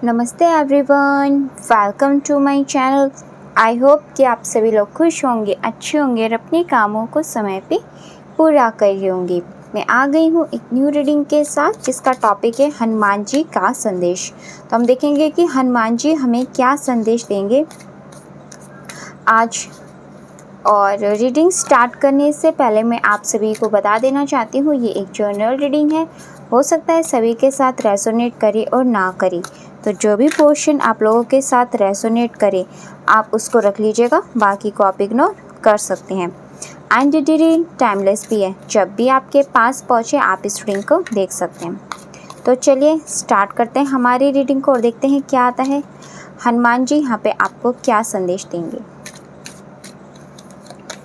नमस्ते everyone, welcome to my channel. I hope कि आप सभी लोग खुश होंगे, अच्छे होंगे और अपने कामों को समय पे पूरा कर रहे होंगे। मैं आ गई हूँ एक न्यू रीडिंग के साथ जिसका टॉपिक है हनुमान जी का संदेश। तो हम देखेंगे कि हनुमान जी हमें क्या संदेश देंगे आज। और रीडिंग स्टार्ट करने से पहले मैं आप सभी को बता देना चाहती हूँ ये एक जनरल रीडिंग है। हो सकता है सभी के साथ रेजोनेट करे और ना करे, तो जो भी पोर्शन आप लोगों के साथ रेजोनेट करे आप उसको रख लीजिएगा, बाकी को आप इग्नोर कर सकते हैं। एंड रीडिंग टाइमलेस भी है, जब भी आपके पास पहुँचे आप इस रीडिंग को देख सकते हैं। तो चलिए स्टार्ट करते हैं हमारी रीडिंग को और देखते हैं क्या आता है। हनुमान जी यहाँ पे आपको क्या संदेश देंगे।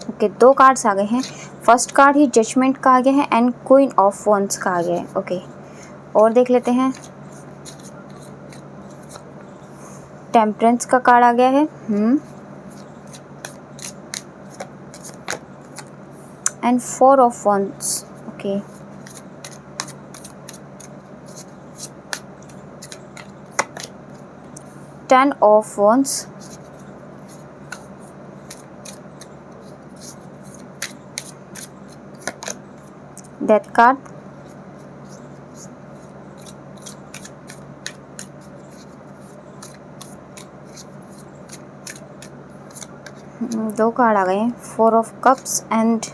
ओके, दो कार्ड्स आ गए हैं। फर्स्ट कार्ड ही जजमेंट का आ गया है एंड क्वीन ऑफ वॉन्ड्स का आ गया है। ओके, और देख लेते हैं। टेम्परेंस का कार्ड आ गया है and 4 of wands. Okay, ten of wands, death card, दो कार्ड आ गए हैं। 4 ऑफ कप्स एंड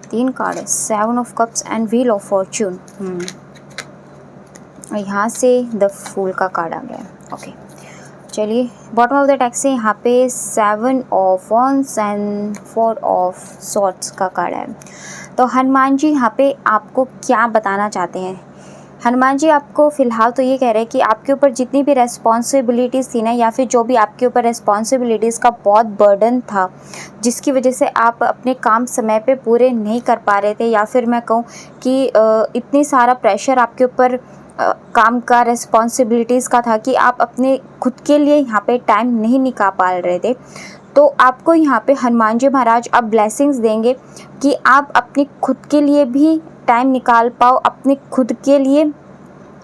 3 कार्ड है। 7 of cups and wheel of Fortune. यहाँ से द फूल का कार्ड आ गया है। ओके, चलिए बॉटम ऑफ द डेक से यहाँ पे 7 of wands and 4 of swords का कार्ड है। तो हनुमान जी यहाँ पे आपको क्या बताना चाहते हैं। हनुमान जी आपको फ़िलहाल तो ये कह रहे हैं कि आपके ऊपर जितनी भी रेस्पॉन्सिबिलिटीज़ थी ना, या फिर जो भी आपके ऊपर रेस्पॉन्सिबिलिटीज़ का बहुत बर्डन था जिसकी वजह से आप अपने काम समय पे पूरे नहीं कर पा रहे थे, या फिर मैं कहूँ कि इतनी सारा प्रेशर आपके ऊपर काम का रेस्पॉन्सिबिलिटीज़ का था कि आप अपने खुद के लिए यहाँ पे टाइम नहीं निकाल पा रहे थे। तो आपको यहाँ पे हनुमान जी महाराज अब ब्लेसिंग्स देंगे कि आप अपने खुद के लिए भी टाइम निकाल पाओ, अपने खुद के लिए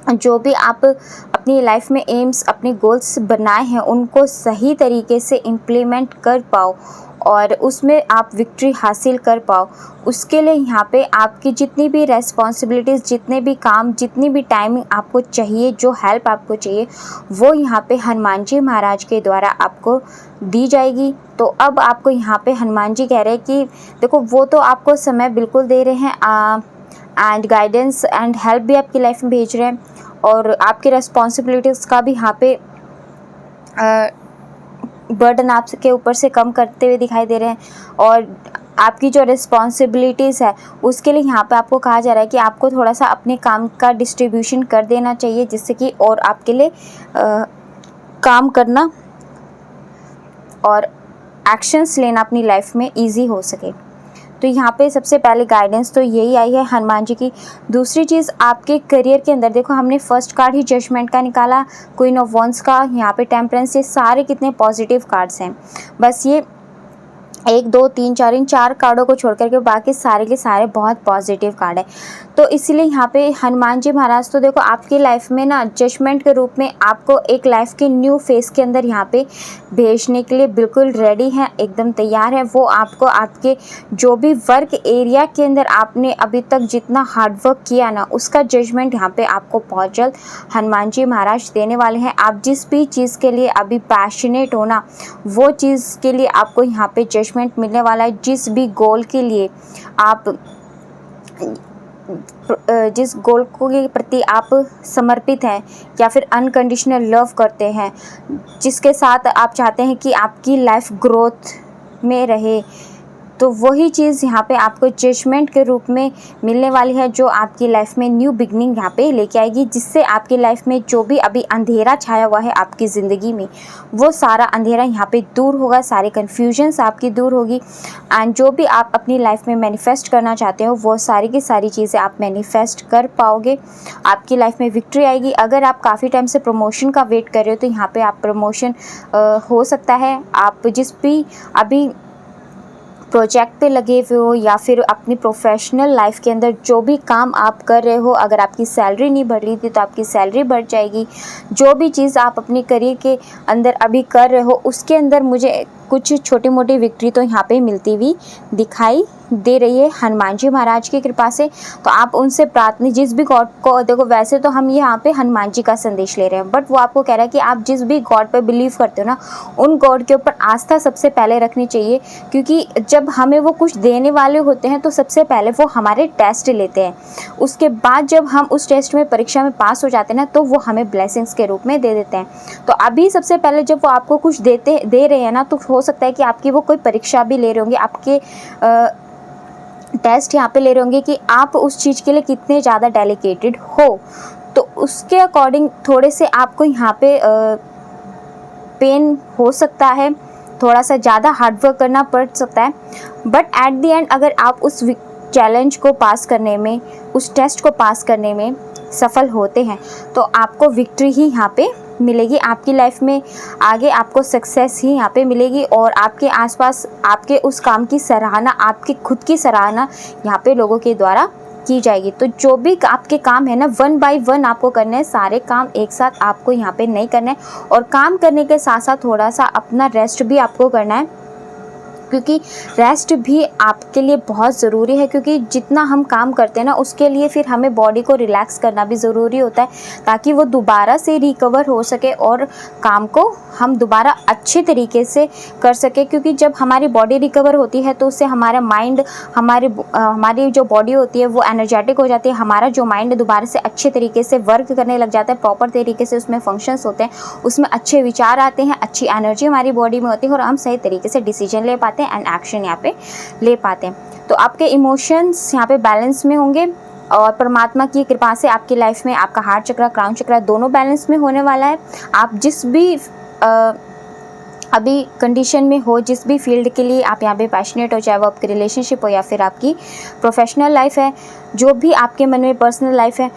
जो भी आप अपनी लाइफ में एम्स, अपने गोल्स बनाए हैं उनको सही तरीके से इम्प्लीमेंट कर पाओ और उसमें आप विक्ट्री हासिल कर पाओ। उसके लिए यहाँ पे आपकी जितनी भी रेस्पॉन्सिबिलिटीज़, जितने भी काम, जितनी भी टाइमिंग आपको चाहिए, जो हेल्प आपको चाहिए, वो यहाँ पे हनुमान जी महाराज के द्वारा आपको दी जाएगी। तो अब आपको यहाँ पे हनुमान जी कह रहे हैं कि देखो वो तो आपको समय बिल्कुल दे रहे हैं एंड गाइडेंस एंड हेल्प भी आपकी लाइफ में भेज रहे हैं, और आपकी रेस्पॉन्सिबिलिटीज़ का भी यहाँ पे बर्डन आपके ऊपर से कम करते हुए दिखाई दे रहे हैं। और आपकी जो रिस्पॉन्सिबिलिटीज़ है उसके लिए यहाँ पे आपको कहा जा रहा है कि आपको थोड़ा सा अपने काम का डिस्ट्रीब्यूशन कर देना चाहिए, जिससे कि और आपके लिए काम करना और एक्शंस लेना अपनी लाइफ में ईजी हो सके। तो यहाँ पे सबसे पहले गाइडेंस तो यही आई है हनुमान जी की। दूसरी चीज़ आपके करियर के अंदर देखो, हमने फर्स्ट कार्ड ही जजमेंट का निकाला, क्वीन ऑफ वॉन्ड्स का, यहाँ पे टेम्परेंस, ये सारे कितने पॉजिटिव कार्ड्स हैं। बस ये 1 2 3 4 इन 4 कार्डों को छोड़ करके बाकी सारे के सारे बहुत पॉजिटिव कार्ड है। तो इसीलिए यहाँ पे हनुमान जी महाराज तो देखो आपकी लाइफ में ना जजमेंट के रूप में आपको एक लाइफ के न्यू फेस के अंदर यहाँ पे भेजने के लिए बिल्कुल रेडी है, एकदम तैयार है। वो आपको आपके जो भी वर्क एरिया के अंदर आपने अभी तक जितना हार्डवर्क किया ना, उसका जजमेंट यहाँ पे आपको बहुत जल्द हनुमान जी महाराज देने वाले हैं। आप जिस भी चीज़ के लिए अभी पैशनेट हो ना, वो चीज़ के लिए आपको यहाँ पे जजमेंट मिलने वाला है। जिस भी गोल के लिए आप जिस गोल के प्रति आप समर्पित हैं या फिर अनकंडीशनल लव करते हैं, जिसके साथ आप चाहते हैं कि आपकी लाइफ ग्रोथ में रहे, तो वही चीज़ यहाँ पे आपको जजमेंट के रूप में मिलने वाली है, जो आपकी लाइफ में न्यू बिगनिंग यहाँ पे लेके आएगी, जिससे आपकी लाइफ में जो भी अभी अंधेरा छाया हुआ है आपकी ज़िंदगी में, वो सारा अंधेरा यहाँ पे दूर होगा, सारे कन्फ्यूजन्स आपकी दूर होगी। एंड जो भी आप अपनी लाइफ में मैनिफेस्ट करना चाहते हो वो सारी की सारी चीज़ें आप मैनिफेस्ट कर पाओगे। आपकी लाइफ में विक्ट्री आएगी। अगर आप काफ़ी टाइम से प्रमोशन का वेट कर रहे हो तो यहाँ पर आप प्रमोशन हो सकता है। आप जिस भी अभी प्रोजेक्ट पे लगे हुए हो या फिर अपनी प्रोफेशनल लाइफ के अंदर जो भी काम आप कर रहे हो, अगर आपकी सैलरी नहीं बढ़ रही थी तो आपकी सैलरी बढ़ जाएगी। जो भी चीज़ आप अपनी करियर के अंदर अभी कर रहे हो उसके अंदर मुझे कुछ छोटी मोटी विक्ट्री तो यहाँ पे मिलती हुई दिखाई दे रही है हनुमान जी महाराज की कृपा से। तो आप उनसे प्रार्थना, जिस भी गॉड को, देखो वैसे तो हम यहाँ पे हनुमान जी का संदेश ले रहे हैं, बट वो आपको कह रहा है कि आप जिस भी गॉड पे बिलीव करते हो ना, उन गॉड के ऊपर आस्था सबसे पहले रखनी चाहिए। क्योंकि जब हमें वो कुछ देने वाले होते हैं तो सबसे पहले वो हमारे टेस्ट लेते हैं, उसके बाद जब हम उस टेस्ट में, परीक्षा में पास हो जाते हैं ना, तो वो हमें ब्लेसिंग्स के रूप में दे देते हैं। तो अभी सबसे पहले जब वो आपको कुछ दे रहे हैं ना, तो हो सकता है कि आपकी वो कोई परीक्षा भी ले रहे होंगे, आपके टेस्ट यहाँ पे ले रहे होंगे कि आप उस चीज़ के लिए कितने ज़्यादा डेडिकेटेड हो। तो उसके अकॉर्डिंग थोड़े से आपको यहाँ पे पेन हो सकता है, थोड़ा सा ज़्यादा हार्डवर्क करना पड़ सकता है, बट एट द एंड अगर आप उस चैलेंज को पास करने में, उस टेस्ट को पास करने में सफल होते हैं तो आपको विक्ट्री ही यहाँ पे मिलेगी आपकी लाइफ में। आगे आपको सक्सेस ही यहाँ पे मिलेगी और आपके आसपास आपके उस काम की सराहना, आपकी खुद की सराहना यहाँ पे लोगों के द्वारा की जाएगी। तो जो भी आपके काम है ना, 1 बाय 1 आपको करने हैं, सारे काम एक साथ आपको यहाँ पे नहीं करना है। और काम करने के साथ साथ थोड़ा सा अपना रेस्ट भी आपको करना है, क्योंकि रेस्ट भी आपके लिए बहुत ज़रूरी है। क्योंकि जितना हम काम करते हैं ना, उसके लिए फिर हमें बॉडी को रिलैक्स करना भी ज़रूरी होता है, ताकि वो दोबारा से रिकवर हो सके और काम को हम दोबारा अच्छे तरीके से कर सके। क्योंकि जब हमारी बॉडी रिकवर होती है तो उससे हमारा माइंड, हमारी जो बॉडी होती है वो एनर्जेटिक हो जाती है, हमारा जो माइंड है दोबारा से अच्छे तरीके से वर्क करने लग जाता है, प्रॉपर तरीके से उसमें फंक्शंस होते हैं, उसमें अच्छे विचार आते हैं, अच्छी एनर्जी हमारी बॉडी में होती है और हम सही तरीके से डिसीजन ले पाते हैं एंड एक्शन यहाँ पे ले पाते हैं। तो आपके इमोशंस यहाँ पे बैलेंस में होंगे और परमात्मा की कृपा से आपकी लाइफ में आपका हार्ट चक्र, क्राउन चक्र दोनों बैलेंस में होने वाला है। आप जिस भी अभी कंडीशन में हो, जिस भी फील्ड के लिए आप यहाँ पे पैशनेट हो, चाहे वो आपकी रिलेशनशिप हो या फिर आपकी प्रोफेशनल लाइफ है, जो भी आपके मन में पर्सनल लाइफ है,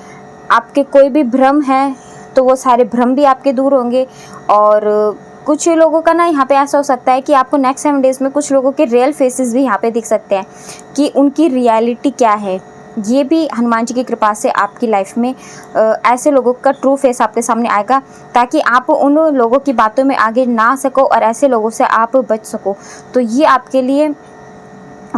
आपके कोई भी भ्रम है तो वो सारे भ्रम भी आपके दूर होंगे। और कुछ लोगों का ना यहाँ पे ऐसा हो सकता है कि आपको नेक्स्ट 7 डेज़ में कुछ लोगों के रियल फेसेस भी यहाँ पे दिख सकते हैं कि उनकी रियलिटी क्या है। ये भी हनुमान जी की कृपा से आपकी लाइफ में ऐसे लोगों का ट्रू फेस आपके सामने आएगा, ताकि आप उन लोगों की बातों में आगे ना सको और ऐसे लोगों से आप बच सको। तो ये आपके लिए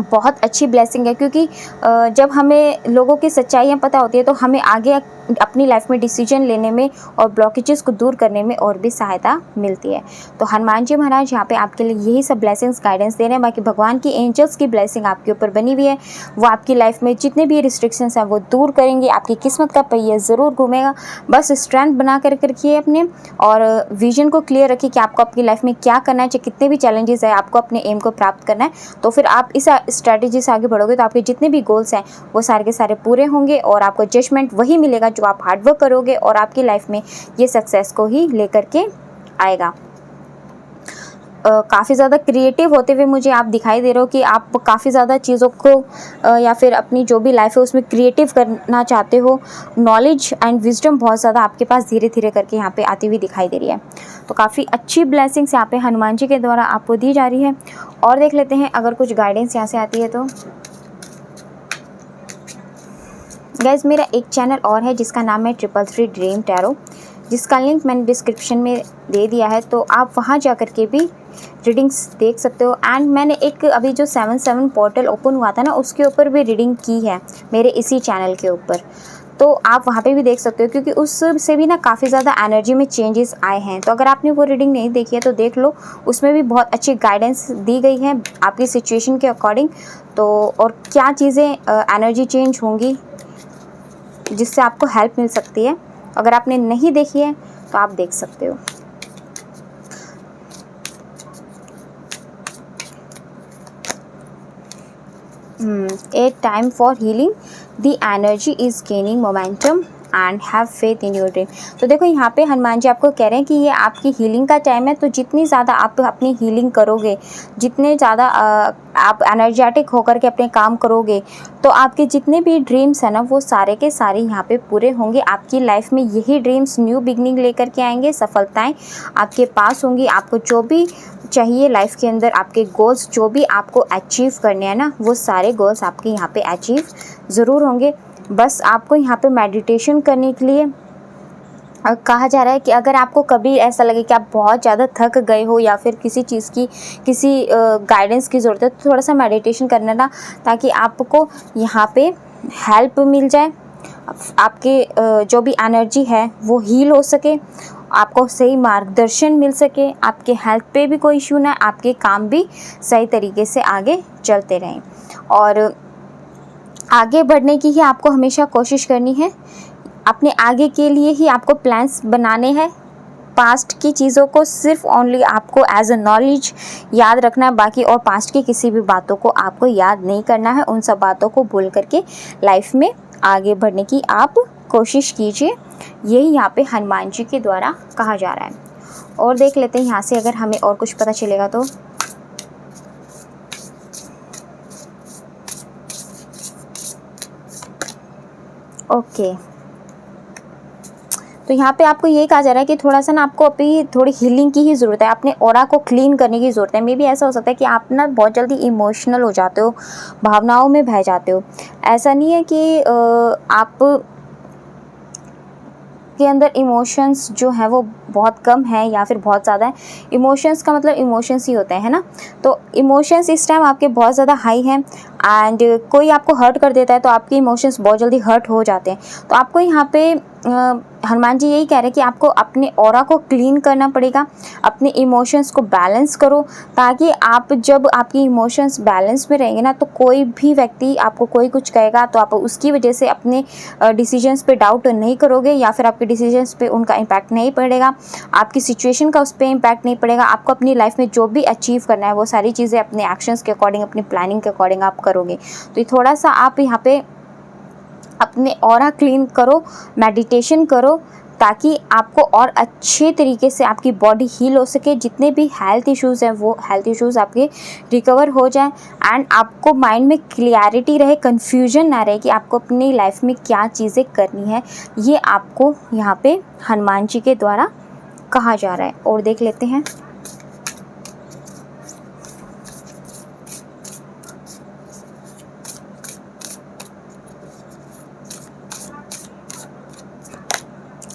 बहुत अच्छी ब्लेसिंग है, क्योंकि जब हमें लोगों की सच्चाइयाँ पता होती है तो हमें आगे अपनी लाइफ में डिसीजन लेने में और ब्लॉकेजेस को दूर करने में और भी सहायता मिलती है। तो हनुमान जी महाराज यहाँ पे आपके लिए यही सब ब्लेसिंग्स, गाइडेंस दे रहे हैं। बाकी भगवान की एंजल्स की ब्लेसिंग आपके ऊपर बनी हुई है, वो आपकी लाइफ में जितने भी रिस्ट्रिक्शंस हैं वो दूर करेंगे, आपकी किस्मत का पहिया ज़रूर घूमेगा। बस स्ट्रेंथ बना कर रखिए अपने और विजन को क्लियर रखिए कि आपको अपनी लाइफ में क्या करना है, चाहे कितने भी चैलेंजेस है, आपको अपने एम को प्राप्त करना है। तो फिर आप इस स्ट्रैटेजी से आगे बढ़ोगे तो आपके जितने भी गोल्स हैं वो सारे के सारे पूरे होंगे और आपको जजमेंट वही मिलेगा जो आप हार्डवर्क करोगे और आपकी लाइफ में ये सक्सेस को ही लेकर के आएगा। काफ़ी ज़्यादा क्रिएटिव होते हुए मुझे आप दिखाई दे रहे हो कि आप काफ़ी ज़्यादा चीज़ों को या फिर अपनी जो भी लाइफ है उसमें क्रिएटिव करना चाहते हो। नॉलेज एंड विजडम बहुत ज़्यादा आपके पास धीरे धीरे करके यहाँ पे आती हुई दिखाई दे रही है। तो काफ़ी अच्छी ब्लेसिंग्स यहाँ पे हनुमान जी के द्वारा आपको दी जा रही है। और देख लेते हैं अगर कुछ गाइडेंस यहाँ से आती है तो। गाइस, मेरा एक चैनल और है जिसका नाम है 333 ड्रीम टैरो, जिसका लिंक मैंने डिस्क्रिप्शन में दे दिया है, तो आप वहाँ जा कर के भी रीडिंग्स देख सकते हो। एंड मैंने एक अभी जो 7/7 पोर्टल ओपन हुआ था ना, उसके ऊपर भी रीडिंग की है मेरे इसी चैनल के ऊपर, तो आप वहाँ पे भी देख सकते हो, क्योंकि उससे भी ना काफ़ी ज़्यादा एनर्जी में चेंजेस आए हैं। तो अगर आपने वो रीडिंग नहीं देखी है तो देख लो, उसमें भी बहुत अच्छी गाइडेंस दी गई है आपकी सिचुएशन के अकॉर्डिंग। तो और क्या चीज़ें एनर्जी चेंज होंगी जिससे आपको हेल्प मिल सकती है, अगर आपने नहीं देखी है तो आप देख सकते हो। A time for healing, the energy is gaining momentum and have faith in your dream. तो देखो यहाँ पे हनुमान जी आपको कह रहे हैं कि ये आपकी हीलिंग का टाइम है, तो जितनी ज़्यादा आप अपनी हीलिंग करोगे, जितने ज़्यादा आप एनर्जेटिक होकर के अपने काम करोगे, तो आपके जितने भी ड्रीम्स हैं ना वो सारे के सारे यहाँ पे पूरे होंगे। आपकी लाइफ में यही ड्रीम्स न्यू बिगनिंग लेकर के आएंगे, सफलताएं आपके पास होंगी। आपको जो भी चाहिए लाइफ के अंदर, आपके गोल्स जो भी आपको अचीव करने हैं ना, वो सारे गोल्स आपके यहाँ पे अचीव ज़रूर होंगे। बस आपको यहाँ पे मेडिटेशन करने के लिए कहा जा रहा है कि अगर आपको कभी ऐसा लगे कि आप बहुत ज़्यादा थक गए हो या फिर किसी चीज़ की किसी गाइडेंस की ज़रूरत है, तो थोड़ा सा मेडिटेशन करना ना, ताकि आपको यहाँ पे हेल्प मिल जाए, आपके जो भी एनर्जी है वो हील हो सके, आपको सही मार्गदर्शन मिल सके, आपके हेल्थ पे भी कोई इशू ना, आपके काम भी सही तरीके से आगे चलते रहें। और आगे बढ़ने की ही आपको हमेशा कोशिश करनी है, अपने आगे के लिए ही आपको प्लान्स बनाने हैं। पास्ट की चीज़ों को सिर्फ ओनली आपको एज अ नॉलेज याद रखना है, बाकी और पास्ट की किसी भी बातों को आपको याद नहीं करना है। उन सब बातों को भूल करके लाइफ में आगे बढ़ने की आप कोशिश कीजिए। यही यहाँ पे हनुमान जी के द्वारा कहा जा रहा है। और देख लेते हैं यहाँ से अगर हमें और कुछ पता चलेगा तो। ओके, तो यहाँ पे आपको ये कहा जा रहा है कि थोड़ा सा ना आपको अभी थोड़ी हीलिंग की ही ज़रूरत है, अपने ऑरा को क्लीन करने की ज़रूरत है। मे बी ऐसा हो सकता है कि आप ना बहुत जल्दी इमोशनल हो जाते हो, भावनाओं में बह जाते हो। ऐसा नहीं है कि आप के अंदर इमोशंस जो है वो बहुत कम है या फिर बहुत ज़्यादा है। इमोशंस का मतलब इमोशंस ही होते हैं, है ना। तो इमोशंस इस टाइम आपके बहुत ज़्यादा हाई हैं, एंड कोई आपको हर्ट कर देता है तो आपके इमोशंस बहुत जल्दी हर्ट हो जाते हैं। तो आपको यहाँ पे हनुमान जी यही कह रहे हैं कि आपको अपने ऑरा को क्लीन करना पड़ेगा, अपने इमोशंस को बैलेंस करो, ताकि आप जब आपकी इमोशंस बैलेंस में रहेंगे ना, तो कोई भी व्यक्ति आपको कोई कुछ कहेगा तो आप उसकी वजह से अपने डिसीजंस पे डाउट नहीं करोगे, या फिर आपके डिसीजंस पे उनका इम्पैक्ट नहीं पड़ेगा, आपकी सिचुएशन का उस पर इम्पैक्ट नहीं पड़ेगा। आपको अपनी लाइफ में जो भी अचीव करना है वो सारी चीज़ें अपने एक्शंस के अकॉर्डिंग, अपनी प्लानिंग के अकॉर्डिंग आप करोगे। तो ये थोड़ा सा आप यहाँ पे अपने ऑरा क्लीन करो, मेडिटेशन करो, ताकि आपको और अच्छे तरीके से आपकी बॉडी हील हो सके। जितने भी हेल्थ इश्यूज़ हैं वो हेल्थ इश्यूज़ आपके रिकवर हो जाएं, एंड आपको माइंड में क्लियरिटी रहे, कन्फ्यूजन ना रहे कि आपको अपनी लाइफ में क्या चीज़ें करनी है। ये आपको यहाँ पे हनुमान जी के द्वारा कहा जा रहा है। और देख लेते हैं।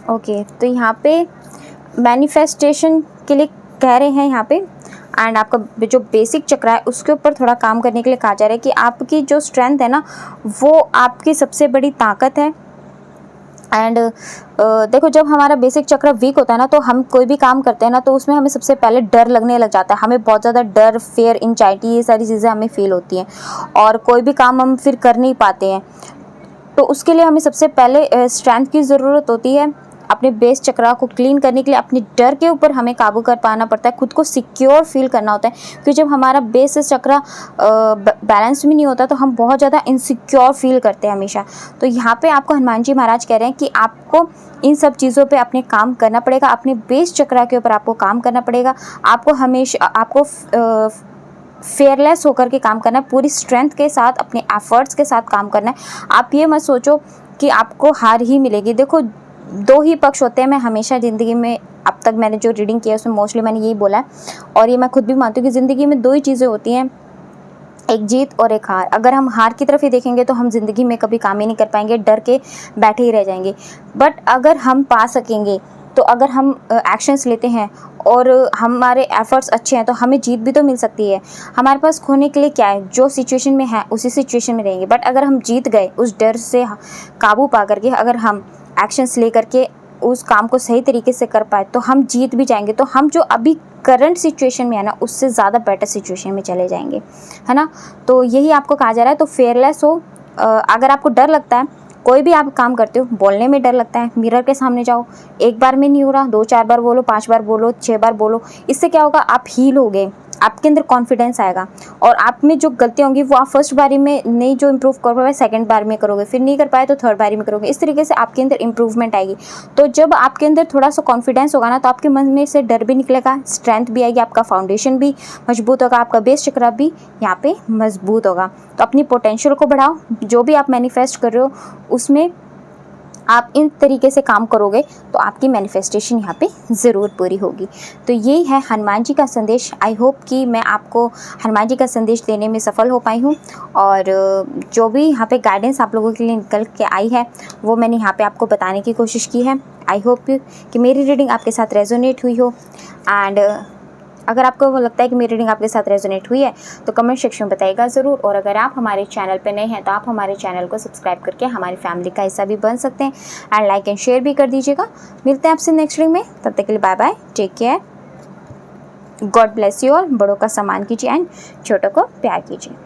ओके, तो यहाँ पे मैनिफेस्टेशन के लिए कह रहे हैं यहाँ पे, एंड आपका जो बेसिक चक्र है उसके ऊपर थोड़ा काम करने के लिए कहा जा रहा है कि आपकी जो स्ट्रेंथ है ना वो आपकी सबसे बड़ी ताकत है। एंड देखो, जब हमारा बेसिक चक्र वीक होता है ना, तो हम कोई भी काम करते हैं ना, तो उसमें हमें सबसे पहले डर लगने लग जाता है। हमें बहुत ज़्यादा डर, फियर, एंजाइटी, ये सारी चीज़ें हमें फील होती हैं, और कोई भी काम हम फिर कर नहीं पाते हैं। तो उसके लिए हमें सबसे पहले स्ट्रेंथ की ज़रूरत होती है। अपने बेस चक्रा को क्लीन करने के लिए अपने डर के ऊपर हमें काबू कर पाना पड़ता है, खुद को सिक्योर फील करना होता है। क्योंकि जब हमारा बेस चक्रा बैलेंस में नहीं होता तो हम बहुत ज़्यादा इनसिक्योर फील करते हैं हमेशा। तो यहाँ पे आपको हनुमान जी महाराज कह रहे हैं कि आपको इन सब चीज़ों पे अपने काम करना पड़ेगा, अपने बेस चक्रा के ऊपर आपको काम करना पड़ेगा। आपको हमेशा फेयरलेस होकर के काम करना है, पूरी स्ट्रेंथ के साथ, अपने एफर्ट्स के साथ काम करना है। आप ये मत सोचो कि आपको हार ही मिलेगी। देखो, दो ही पक्ष होते हैं। मैं हमेशा ज़िंदगी में, अब तक मैंने जो रीडिंग किया है उसमें मोस्टली मैंने यही बोला है, और ये मैं खुद भी मानती हूँ कि ज़िंदगी में दो ही चीज़ें होती हैं, एक जीत और एक हार। अगर हम हार की तरफ ही देखेंगे तो हम ज़िंदगी में कभी काम ही नहीं कर पाएंगे, डर के बैठे ही रह जाएंगे। बट अगर हम पा सकेंगे, तो अगर हम एक्शंस लेते हैं और हमारे एफर्ट्स अच्छे हैं, तो हमें जीत भी तो मिल सकती है। हमारे पास खोने के लिए क्या है, जो सिचुएशन में है उसी सिचुएशन में रहेंगे। बट अगर हम जीत गए, उस डर से काबू पा करके अगर हम एक्शंस ले करके उस काम को सही तरीके से कर पाए, तो हम जीत भी जाएंगे। तो हम जो अभी करंट सिचुएशन में है ना, उससे ज़्यादा बेटर सिचुएशन में चले जाएंगे, है ना। तो यही आपको कहा जा रहा है। तो फेयरलेस हो। अगर आपको डर लगता है, कोई भी आप काम करते हो, बोलने में डर लगता है, मिरर के सामने जाओ, एक बार में नहीं हो रहा, 2-4 बार बोलो, 5 बार बोलो, 6 बार बोलो। इससे क्या होगा, आप हील होगे, आपके अंदर कॉन्फिडेंस आएगा और आप में जो गलतियाँ होंगी वो आप फर्स्ट बारी में नहीं जो इम्प्रूव कर पाए सेकंड बार में करोगे, फिर नहीं कर पाए तो थर्ड बारी में करोगे। इस तरीके से आपके अंदर इम्प्रूवमेंट आएगी। तो जब आपके अंदर थोड़ा सा कॉन्फिडेंस होगा ना, तो आपके मन में से डर भी निकलेगा, स्ट्रेंथ भी आएगी, आपका फाउंडेशन भी मजबूत होगा, आपका बेस चक्र भी यहाँ पे मजबूत होगा। तो अपनी पोटेंशियल को बढ़ाओ, जो भी आप मैनिफेस्ट कर रहे हो उसमें आप इन तरीके से काम करोगे तो आपकी मैनिफेस्टेशन यहाँ पे ज़रूर पूरी होगी। तो यही है हनुमान जी का संदेश। आई होप कि मैं आपको हनुमान जी का संदेश देने में सफल हो पाई हूँ और जो भी यहाँ पे गाइडेंस आप लोगों के लिए निकल के आई है वो मैंने यहाँ पे आपको बताने की कोशिश की है। आई होप कि मेरी रीडिंग आपके साथ रेजोनेट हुई हो एंड अगर आपको वो लगता है कि मेरी रीडिंग आपके साथ रेजोनेट हुई है तो कमेंट सेक्शन में बताइएगा ज़रूर। और अगर आप हमारे चैनल पे नए हैं तो आप हमारे चैनल को सब्सक्राइब करके हमारी फैमिली का हिस्सा भी बन सकते हैं एंड लाइक एंड शेयर भी कर दीजिएगा। मिलते हैं आपसे नेक्स्ट रीडिंग में, तब तक के लिए bye bye, take care, God bless you all. बड़ों का सम्मान कीजिए एंड छोटों को प्यार कीजिए।